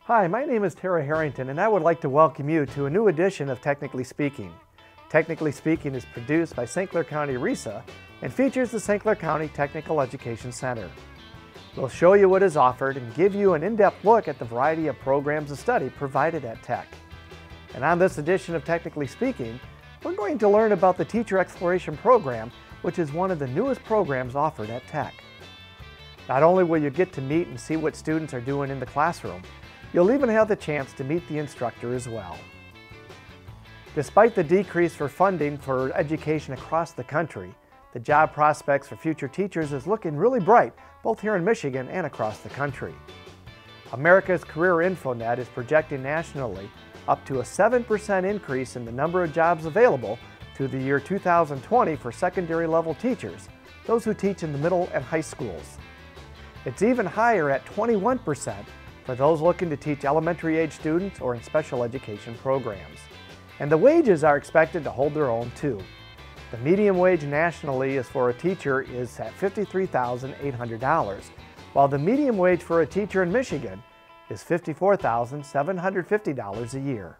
Hi, my name is Tara Harrington and I would like to welcome you to a new edition of Technically Speaking. Technically Speaking is produced by St. Clair County RESA and features the St. Clair County Technical Education Center. We'll show you what is offered and give you an in-depth look at the variety of programs of study provided at TEC. And on this edition of Technically Speaking, we're going to learn about the Teacher Exploration Program, which is one of the newest programs offered at TEC. Not only will you get to meet and see what students are doing in the classroom, you'll even have the chance to meet the instructor as well. Despite the decrease for funding for education across the country, the job prospects for future teachers is looking really bright, both here in Michigan and across the country. America's Career InfoNet is projecting nationally up to a 7% increase in the number of jobs available through the year 2020 for secondary level teachers, those who teach in the middle and high schools. It's even higher at 21% for those looking to teach elementary age students or in special education programs. And the wages are expected to hold their own too. The median wage nationally is for a teacher is at $53,800, while the median wage for a teacher in Michigan is $54,750 a year.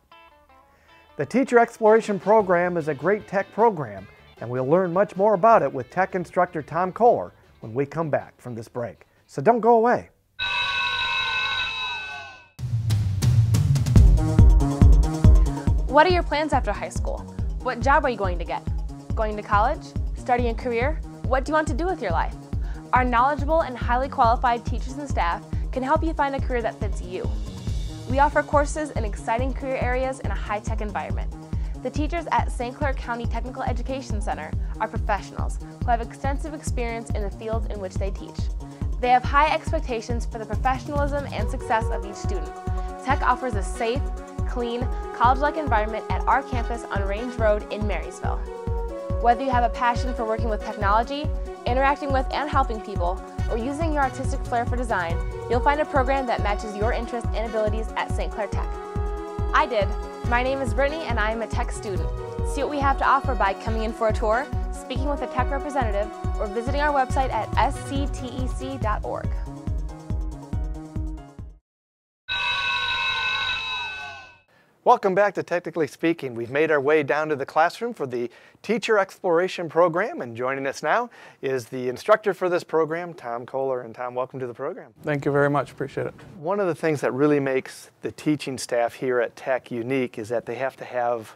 The Teacher Exploration Program is a great TEC program, and we'll learn much more about it with TEC instructor Tom Kohler when we come back from this break. So don't go away. What are your plans after high school? What job are you going to get? Going to college? Starting a career? What do you want to do with your life? Our knowledgeable and highly qualified teachers and staff can help you find a career that fits you. We offer courses in exciting career areas in a high-tech environment. The teachers at St. Clair County Technical Education Center are professionals who have extensive experience in the fields in which they teach. They have high expectations for the professionalism and success of each student. TEC offers a safe, clean, college-like environment at our campus on Range Road in Marysville. Whether you have a passion for working with technology, interacting with and helping people, or using your artistic flair for design, you'll find a program that matches your interests and abilities at St. Clair TEC. I did. My name is Brittany and I am a TEC student. See what we have to offer by coming in for a tour, speaking with a TEC representative, or visiting our website at sctec.org. Welcome back to Technically Speaking. We've made our way down to the classroom for the Teacher Exploration Program, and joining us now is the instructor for this program, Tom Kohler. And Tom, welcome to the program. Thank you very much. Appreciate it. One of the things that really makes the teaching staff here at TEC unique is that they have to have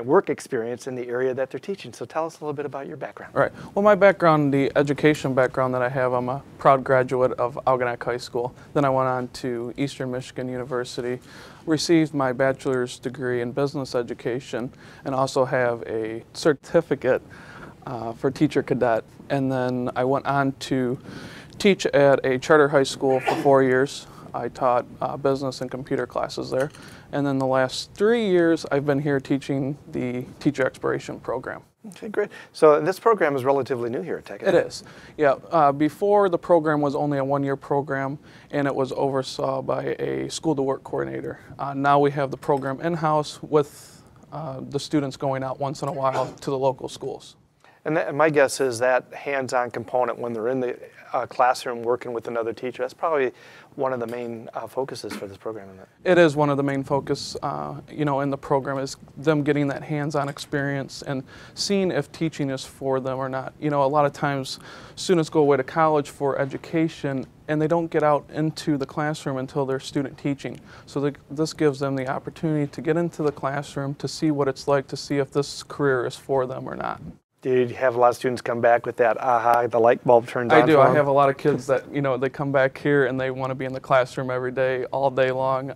work experience in the area that they're teaching. So tell us a little bit about your background. Right. Well, my background, the education background that I have, I'm a proud graduate of Algonac High School. Then I went on to Eastern Michigan University, received my bachelor's degree in business education, and also have a certificate for teacher cadet. And then I went on to teach at a charter high school for 4 years. I taught business and computer classes there. And then the last 3 years, I've been here teaching the Teacher Exploration Program. Okay, great. So this program is relatively new here at TEC. It is. Yeah. Before, the program was only a one-year program, and it was oversaw by a school-to-work coordinator. Now we have the program in-house with the students going out once in a while to the local schools. And my guess is that hands-on component when they're in the classroom working with another teacher, that's probably one of the main focuses for this program, isn't it? It is one of the main focus, in the program is them getting that hands-on experience and seeing if teaching is for them or not. You know, a lot of times students go away to college for education and they don't get out into the classroom until they're student teaching. So this gives them the opportunity to get into the classroom to see what it's like, to see if this career is for them or not. Do you have a lot of students come back with that, aha, the light bulb turned on? I do. I have a lot of kids that, they come back here and they want to be in the classroom every day, all day long.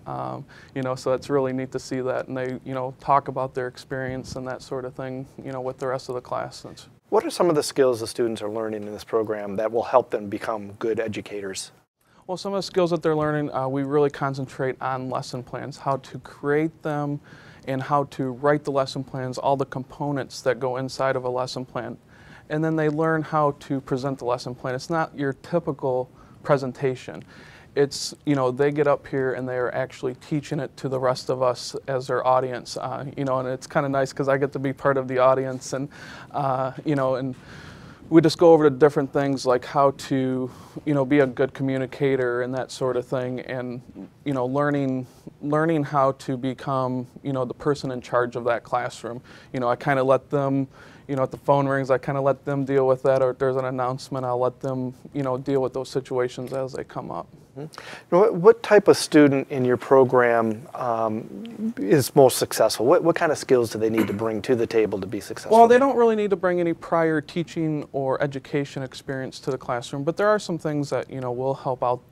So it's really neat to see that. And they, talk about their experience and that sort of thing, with the rest of the class. What are some of the skills the students are learning in this program that will help them become good educators? Well, some of the skills that they're learning, we really concentrate on lesson plans, how to create them, and how to write the lesson plans, all the components that go inside of a lesson plan. And then they learn how to present the lesson plan. It's not your typical presentation. It's, they get up here and they're actually teaching it to the rest of us as their audience, and it's kind of nice because I get to be part of the audience and, and we just go over the different things like how to, be a good communicator and that sort of thing, and, learning how to become, the person in charge of that classroom. I kind of let them, if the phone rings, I kind of let them deal with that, or if there's an announcement, I'll let them, deal with those situations as they come up. Mm-hmm. What type of student in your program is most successful? What kind of skills do they need to bring to the table to be successful? Well, they don't really need to bring any prior teaching or education experience to the classroom, but there are some things that, will help out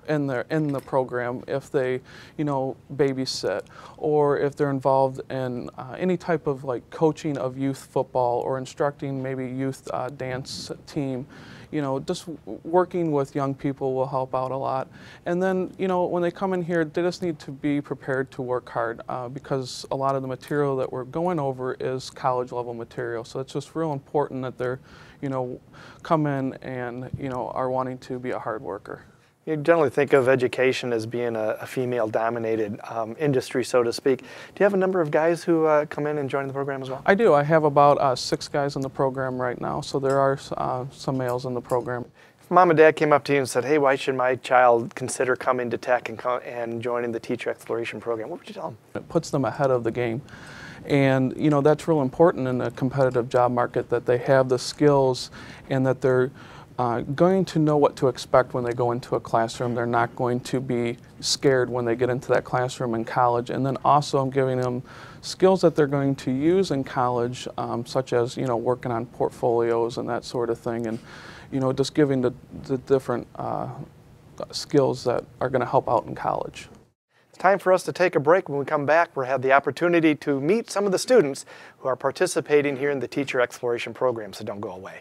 in the program if they, babysit, or if they're involved in any type of like coaching of youth football or instructing maybe youth dance team. Just working with young people will help out a lot. And then, when they come in here, they just need to be prepared to work hard because a lot of the material that we're going over is college level material. So it's just real important that they're, come in and, are wanting to be a hard worker. You generally think of education as being a female-dominated industry, so to speak. Do you have a number of guys who come in and join the program as well? I do. I have about 6 guys in the program right now, so there are some males in the program. If mom and dad came up to you and said, hey, why should my child consider coming to Tech and joining the Teacher Exploration Program, what would you tell them? It puts them ahead of the game. And, that's real important in a competitive job market, that they have the skills and that they're going to know what to expect when they go into a classroom. They're not going to be scared when they get into that classroom in college. And then also I'm giving them skills that they're going to use in college, such as, working on portfolios and that sort of thing. And, just giving the different skills that are going to help out in college. It's time for us to take a break. When we come back, we'll have the opportunity to meet some of the students who are participating here in the Teacher Exploration Program, so don't go away.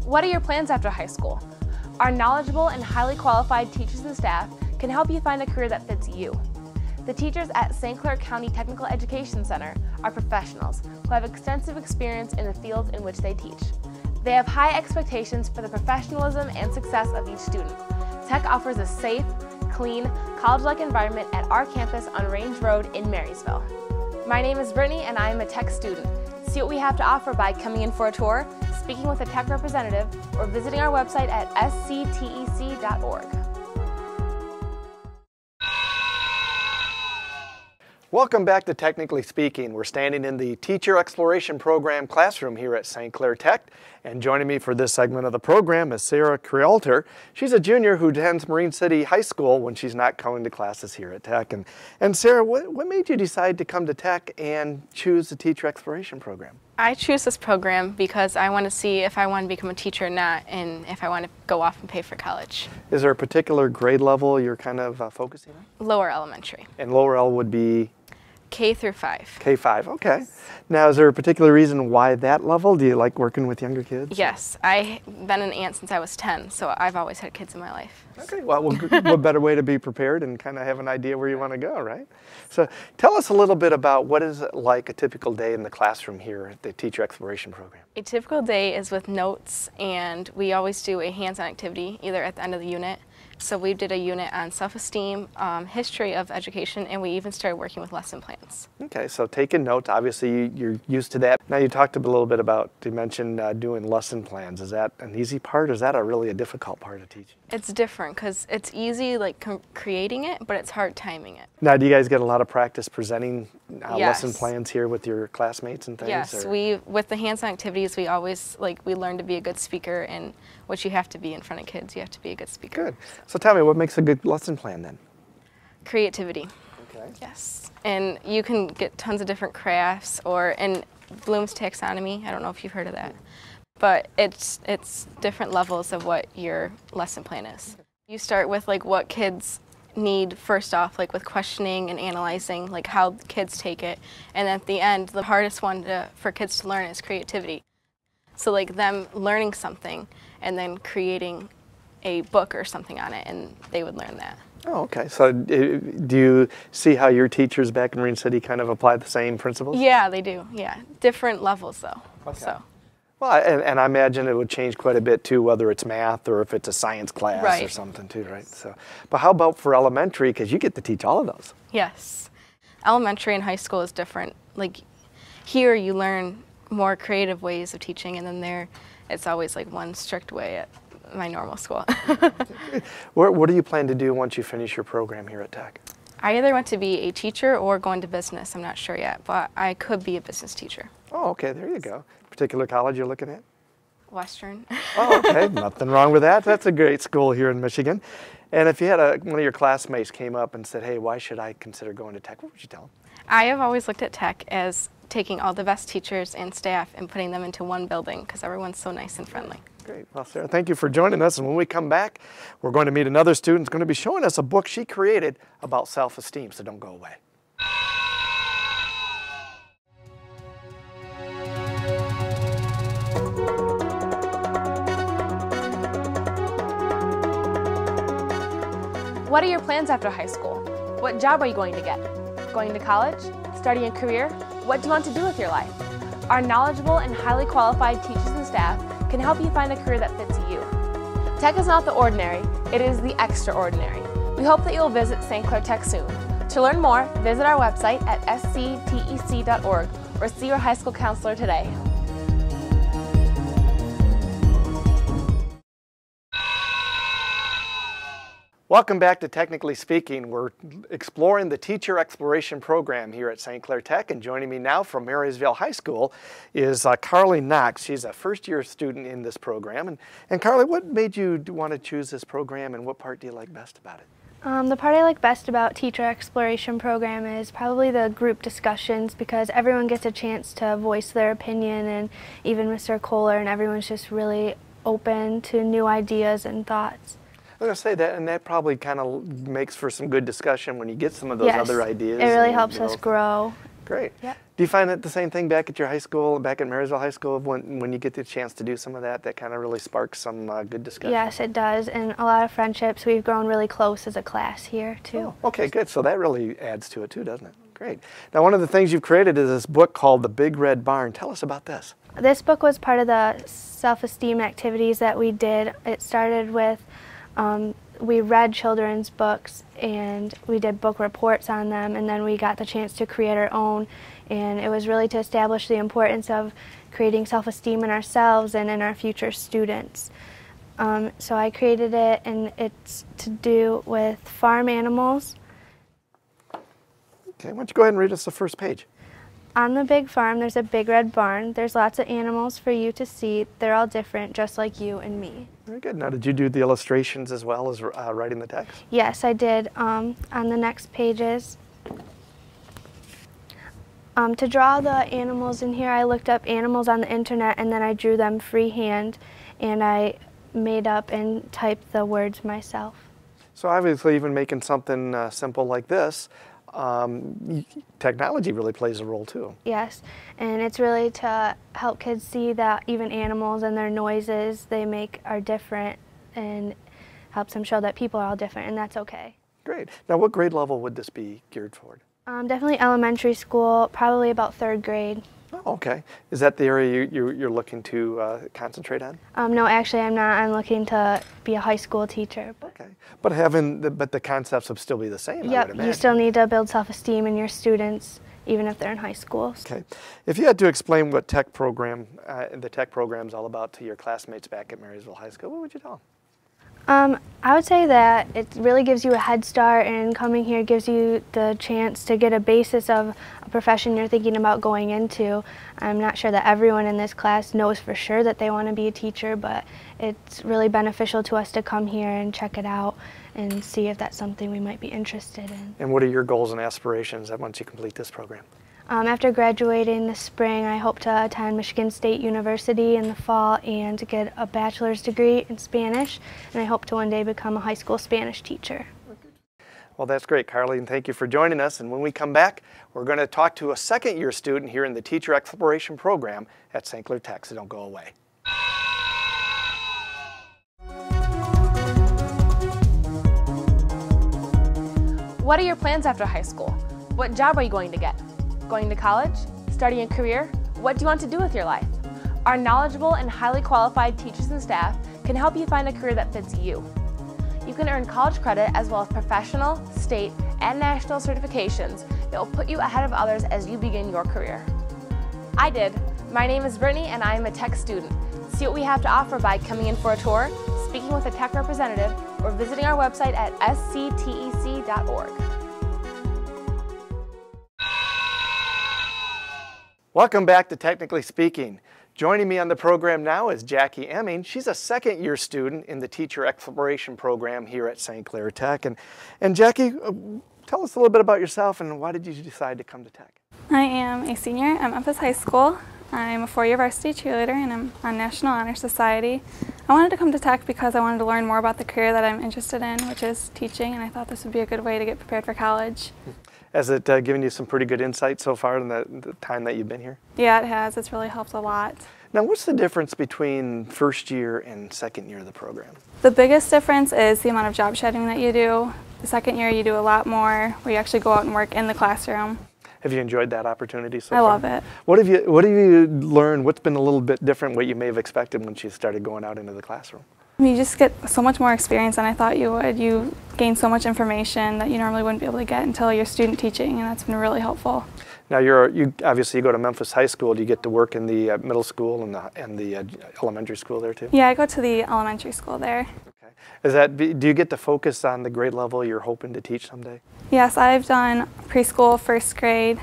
What are your plans after high school? Our knowledgeable and highly qualified teachers and staff can help you find a career that fits you. The teachers at St. Clair County Technical Education Center are professionals who have extensive experience in the fields in which they teach. They have high expectations for the professionalism and success of each student. Tech offers a safe, clean, college-like environment at our campus on Range Road in Marysville. My name is Brittany and I am a Tech student. See what we have to offer by coming in for a tour, speaking with a Tech representative, or visiting our website at sctec.org. Welcome back to Technically Speaking. We're standing in the Teacher Exploration Program classroom here at St. Clair Tech, and joining me for this segment of the program is Sarah Crealter. She's a junior who attends Marine City High School when she's not going to classes here at Tech. And Sarah, what made you decide to come to Tech and choose the Teacher Exploration Program? I choose this program because I want to see if I want to become a teacher or not, and if I want to go off and pay for college. Is there a particular grade level you're kind of focusing on? Lower elementary. And lower L would be? K through 5. K-5, okay. Now, is there a particular reason why that level? Do you like working with younger kids? Yes, I've been an aunt since I was 10, so I've always had kids in my life. Okay, well, what better way to be prepared and kind of have an idea where you want to go, right? So tell us a little bit about what is it like a typical day in the classroom here at the Teacher Exploration Program. A typical day is with notes, and we always do a hands-on activity either at the end of the unit. So we did a unit on self-esteem, history of education, and we even started working with lesson plans. Okay, so taking notes, obviously you're used to that. Now you talked a little bit about, you mentioned doing lesson plans. Is that an easy part, or is that really a difficult part of teaching? It's different because it's easy like creating it, but it's hard timing it. Now, do you guys get a lot of practice presenting Yes. lesson plans here with your classmates and things? Yes, with the hands-on activities, we always, we learn to be a good speaker, and what you have to be in front of kids, you have to be a good speaker. Good. So tell me, what makes a good lesson plan then? Creativity. Okay. Yes, and you can get tons of different crafts, or in Bloom's taxonomy, I don't know if you've heard of that, but it's different levels of what your lesson plan is. You start with what kids need first off, with questioning and analyzing, how kids take it, and at the end, the hardest one for kids to learn is creativity. So them learning something and then creating a book or something on it, and they would learn that. Oh, okay. So do you see how your teachers back in Marine City kind of apply the same principles? Yeah, they do. Yeah, different levels though. Okay. So. Well, and I imagine it would change quite a bit too, whether it's math or if it's a science class or Right. something too, right? So, but how about for elementary? Because you get to teach all of those. Yes. Elementary and high school is different. Like here you learn more creative ways of teaching, and then there it's always like one strict way at my normal school. What do you plan to do once you finish your program here at Tech? I either want to be a teacher or go into business. I'm not sure yet, but I could be a business teacher. Oh, okay, there you go. Particular college you're looking at? Western. Oh, okay, nothing wrong with that. That's a great school here in Michigan. And if you had one of your classmates came up and said, hey, why should I consider going to Tech, what would you tell them? I have always looked at Tech as taking all the best teachers and staff and putting them into one building because everyone's so nice and friendly. Great. Well, Sarah, thank you for joining us. And when we come back, we're going to meet another student who's going to be showing us a book she created about self-esteem, so don't go away. What are your plans after high school? What job are you going to get? Going to college? Starting a career? What do you want to do with your life? Our knowledgeable and highly qualified teachers and staff can help you find a career that fits you. Tech is not the ordinary, it is the extraordinary. We hope that you'll visit St. Clair Tech soon. To learn more, visit our website at sctec.org or see your high school counselor today. Welcome back to Technically Speaking. We're exploring the Teacher Exploration Program here at St. Clair Tech, and joining me now from Marysville High School is Carly Knox. She's a first-year student in this program. And Carly, what made you want to choose this program, and what part do you like best about it? The part I like best about Teacher Exploration Program is probably the group discussions, because everyone gets a chance to voice their opinion, and even Mr. Kohler, and everyone's just really open to new ideas and thoughts. I was going to say that, and that probably kind of makes for some good discussion when you get some of those other ideas. It really helps us grow. Great. Yep. Do you find that the same thing back at your high school, back at Marysville High School, when you get the chance to do some of that, that kind of really sparks some good discussion? Yes, it does, and a lot of friendships. We've grown really close as a class here, too. Oh, okay, good. So that really adds to it, too, doesn't it? Great. Now, one of the things you've created is this book called The Big Red Barn. Tell us about this. This book was part of the self-esteem activities that we did. It started with we read children's books and we did book reports on them, and then we got the chance to create our own, and it was really to establish the importance of creating self-esteem in ourselves and in our future students. So I created it, and it's to do with farm animals. Okay, why don't you go ahead and read us the first page. On the big farm, there's a big red barn. There's lots of animals for you to see. They're all different, just like you and me. Very good. Now, did you do the illustrations as well as writing the text? Yes, I did. On the next pages. To draw the animals in here, I looked up animals on the internet, and then I drew them freehand, and I made up and typed the words myself. So obviously, even making something simple like this, technology really plays a role too. Yes, and it's really to help kids see that even animals and their noises they make are different, and helps them show that people are all different, and that's okay. Great. Now, what grade level would this be geared toward? Definitely elementary school, probably about 3rd grade. Oh, okay. Is that the area you're looking to concentrate on? No, actually I'm not. I'm looking to be a high school teacher. Okay. But the concepts would still be the same, I would Yep, imagine. you still need to build self-esteem in your students, even if they're in high schools. Okay. If you had to explain what the tech program is all about to your classmates back at Marysville High School, what would you tell them? I would say that it really gives you a head start, and coming here gives you the chance to get a basis of a profession you're thinking about going into. I'm not sure that everyone in this class knows for sure that they want to be a teacher, but it's really beneficial to us to come here and check it out and see if that's something we might be interested in. And what are your goals and aspirations once you complete this program? After graduating this spring, I hope to attend Michigan State University in the fall and get a bachelor's degree in Spanish, and I hope to one day become a high school Spanish teacher. Well, that's great, Carly, and thank you for joining us. And when we come back, we're going to talk to a second-year student here in the Teacher Exploration Program at St. Clair Tech, so don't go away. What are your plans after high school? What job are you going to get? Going to college? Starting a career? What do you want to do with your life? Our knowledgeable and highly qualified teachers and staff can help you find a career that fits you. You can earn college credit as well as professional, state, and national certifications that will put you ahead of others as you begin your career. I did. My name is Brittany and I am a tech student. See what we have to offer by coming in for a tour, speaking with a tech representative, or visiting our website at sctec.org. Welcome back to Technically Speaking. Joining me on the program now is Jackie Emming. She's a second-year student in the Teacher Exploration Program here at St. Clair Tech. And Jackie, tell us a little bit about yourself and why did you decide to come to Tech? I am a senior at Memphis High School. I'm a four-year varsity cheerleader and I'm on National Honor Society. I wanted to come to Tech because I wanted to learn more about the career that I'm interested in, which is teaching, and I thought this would be a good way to get prepared for college. Has it given you some pretty good insight so far in the time that you've been here? Yeah, it has. It's really helped a lot. Now, what's the difference between first year and second year of the program? The biggest difference is the amount of job shadowing that you do. The second year you do a lot more, where you actually go out and work in the classroom. Have you enjoyed that opportunity so far? I love it. What have you learned? What's been a little bit different what you may have expected when you started going out into the classroom? You just get so much more experience than I thought you would. You gain so much information that you normally wouldn't be able to get until you're student teaching, and that's been really helpful. Now, you obviously go to Memphis High School. Do you get to work in the middle school and the elementary school there too? Yeah, I go to the elementary school there. Okay. Do you get to focus on the grade level you're hoping to teach someday? Yes, I've done preschool, first grade,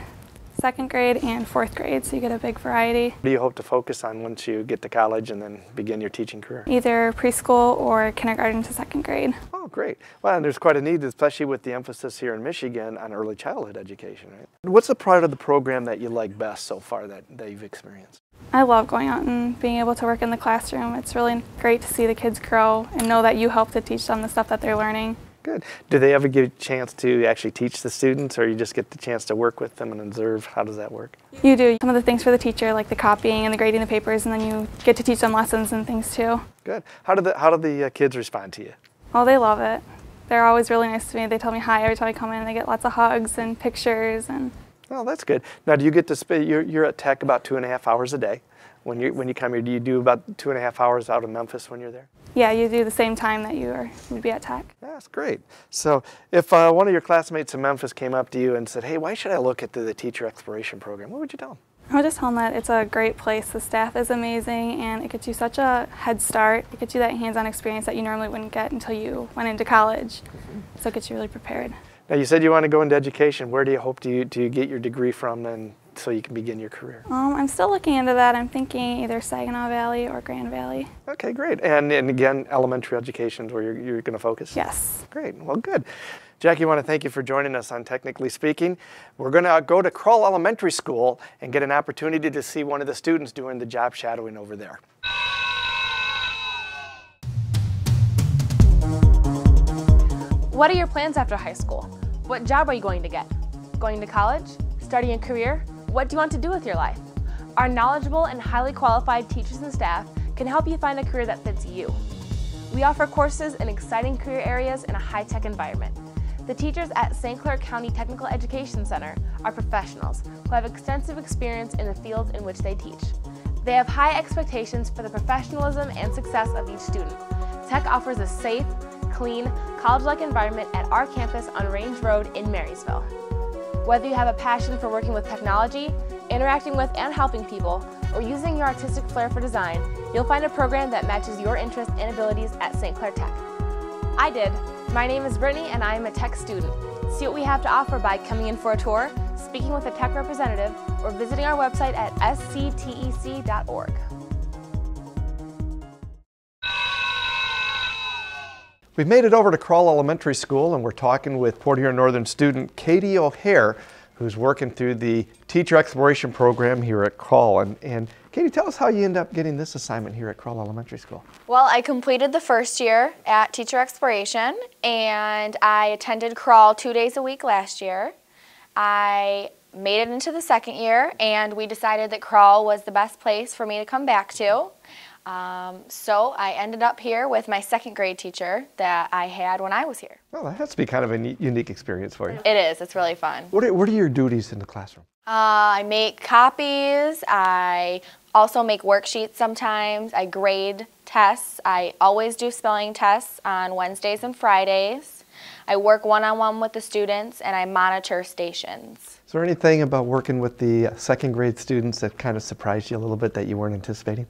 second grade, and fourth grade, so you get a big variety. What do you hope to focus on once you get to college and then begin your teaching career? Either preschool or kindergarten to second grade. Oh, great. Well, and there's quite a need, especially with the emphasis here in Michigan on early childhood education, right? What's the part of the program that you like best so far that you've experienced? I love going out and being able to work in the classroom. It's really great to see the kids grow and know that you help to teach them the stuff that they're learning. Good. Do they ever get a chance to actually teach the students, or you just get the chance to work with them and observe? How does that work? You do. Some of the things for the teacher, like the copying and the grading the papers, and then you get to teach them lessons and things too. Good. How do the kids respond to you? Oh, they love it. They're always really nice to me. They tell me hi every time I come in. They get lots of hugs and pictures. And Oh, that's good. Now, do you get to spend? You're at Tech about 2.5 hours a day. When you come here, do you do about 2.5 hours out of Memphis when you're there? yeah, you do the same time that you would be at Tech. That's great. So if one of your classmates in Memphis came up to you and said, hey, why should I look at the Teacher Exploration Program, what would you tell them? I would just tell them that it's a great place. The staff is amazing, and it gets you such a head start. It gets you that hands-on experience that you normally wouldn't get until you went into college. So it gets you really prepared. Now, you said you want to go into education. Where do you hope to get your degree from, and so you can begin your career? I'm still looking into that. I'm thinking either Saginaw Valley or Grand Valley. Okay, great. And again, elementary education is where you're going to focus? Yes. Great. Well, good. Jackie, I want to thank you for joining us on Technically Speaking. We're going to go to Kroll Elementary School and get an opportunity to see one of the students doing the job shadowing over there. What are your plans after high school? What job are you going to get? Going to college? Starting a career? What do you want to do with your life? Our knowledgeable and highly qualified teachers and staff can help you find a career that fits you. We offer courses in exciting career areas in a high-tech environment. The teachers at St. Clair County Technical Education Center are professionals who have extensive experience in the fields in which they teach. They have high expectations for the professionalism and success of each student. Tech offers a safe, clean, college-like environment at our campus on Range Road in Marysville. Whether you have a passion for working with technology, interacting with and helping people, or using your artistic flair for design, you'll find a program that matches your interests and abilities at St. Clair Tech. I did. My name is Brittany and I am a tech student. See what we have to offer by coming in for a tour, speaking with a tech representative, or visiting our website at sctec.org. We've made it over to Kroll Elementary School, and we're talking with Port Huron Northern student Katie O'Hare, who's working through the Teacher Exploration Program here at Kroll. And Katie, tell us how you end up getting this assignment here at Kroll Elementary School. Well, I completed the first year at Teacher Exploration, and I attended Kroll 2 days a week last year. I made it into the second year, and we decided that Kroll was the best place for me to come back to. So I ended up here with my second grade teacher that I had when I was here. Well, that has to be kind of a unique experience for you. It is. It's really fun. What are your duties in the classroom? I make copies, I also make worksheets sometimes. I grade tests. I always do spelling tests on Wednesdays and Fridays. I work one-on-one with the students, and I monitor stations. Is there anything about working with the second grade students that kind of surprised you a little bit that you weren't anticipating?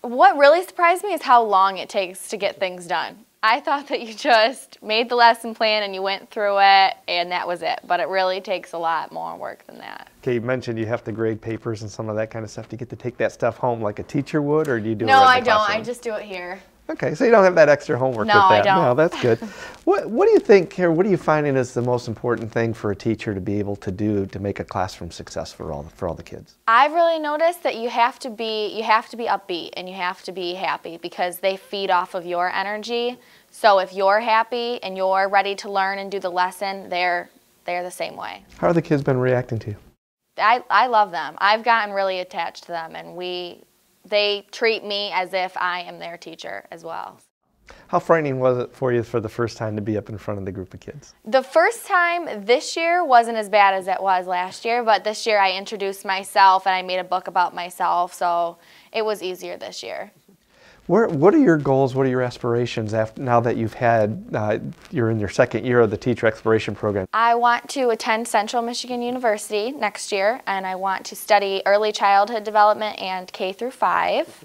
What really surprised me is how long it takes to get things done. I thought that you just made the lesson plan and you went through it and that was it, but it really takes a lot more work than that. Okay, you mentioned you have to grade papers and some of that kind of stuff. Do you get to take that stuff home like a teacher would, or do you do it No, right in I the don't. classroom? I just do it here. Okay, so you don't have that extra homework with that. I don't. No, that's good. What do you think here, what are you finding is the most important thing for a teacher to be able to do to make a classroom success for all the kids? I've really noticed that you have to be upbeat and you have to be happy because they feed off of your energy. So if you're happy and you're ready to learn and do the lesson, they're the same way. How have the kids been reacting to you? I love them. I've gotten really attached to them, and they treat me as if I am their teacher as well. How frightening was it for you for the first time to be up in front of the group of kids? The first time this year wasn't as bad as it was last year, but this year I introduced myself and I made a book about myself, so it was easier this year. What are your goals, what are your aspirations now that you're in your second year of the Teacher Exploration Program? I want to attend Central Michigan University next year, and I want to study early childhood development and K through 5.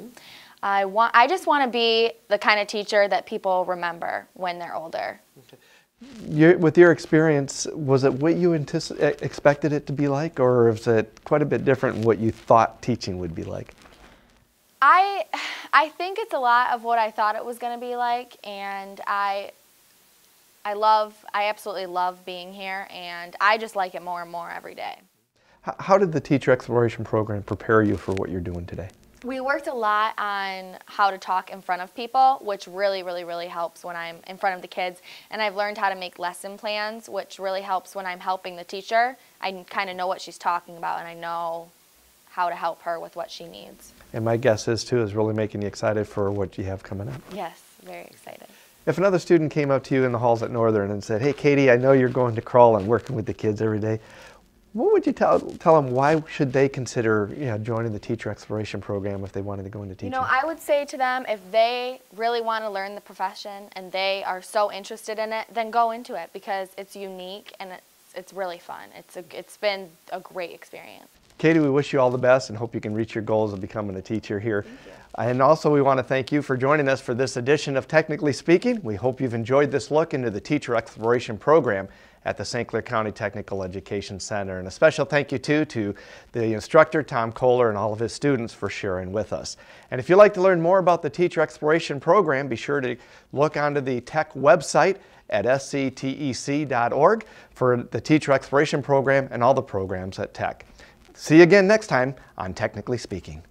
I just want to be the kind of teacher that people remember when they're older. Okay. With your experience, was it what you expected it to be like, or is it quite a bit different than what you thought teaching would be like? I think it's a lot of what I thought it was going to be like, and I absolutely love being here, and I just like it more and more every day. How did the Teacher Exploration Program prepare you for what you're doing today? We worked a lot on how to talk in front of people, which really, really, really helps when I'm in front of the kids, and I've learned how to make lesson plans, which really helps when I'm helping the teacher. I kind of know what she's talking about, and I know how to help her with what she needs. And my guess is really making you excited for what you have coming up. Yes, very excited. If another student came up to you in the halls at Northern and said, "Hey Katie, I know you're going to crawl and working with the kids every day," what would you tell them? Why should they consider joining the Teacher Exploration Program if they wanted to go into teaching? I would say to them, if they really want to learn the profession and they are so interested in it, then go into it because it's unique and it's really fun. It's been a great experience. Katie, we wish you all the best and hope you can reach your goals of becoming a teacher here. Thank you. And also we want to thank you for joining us for this edition of Technically Speaking. We hope you've enjoyed this look into the Teacher Exploration Program at the St. Clair County Technical Education Center. And a special thank you too to the instructor, Tom Kohler, and all of his students for sharing with us. And if you'd like to learn more about the Teacher Exploration Program, be sure to look onto the TEC website at sctec.org for the Teacher Exploration Program and all the programs at TEC. See you again next time on Technically Speaking.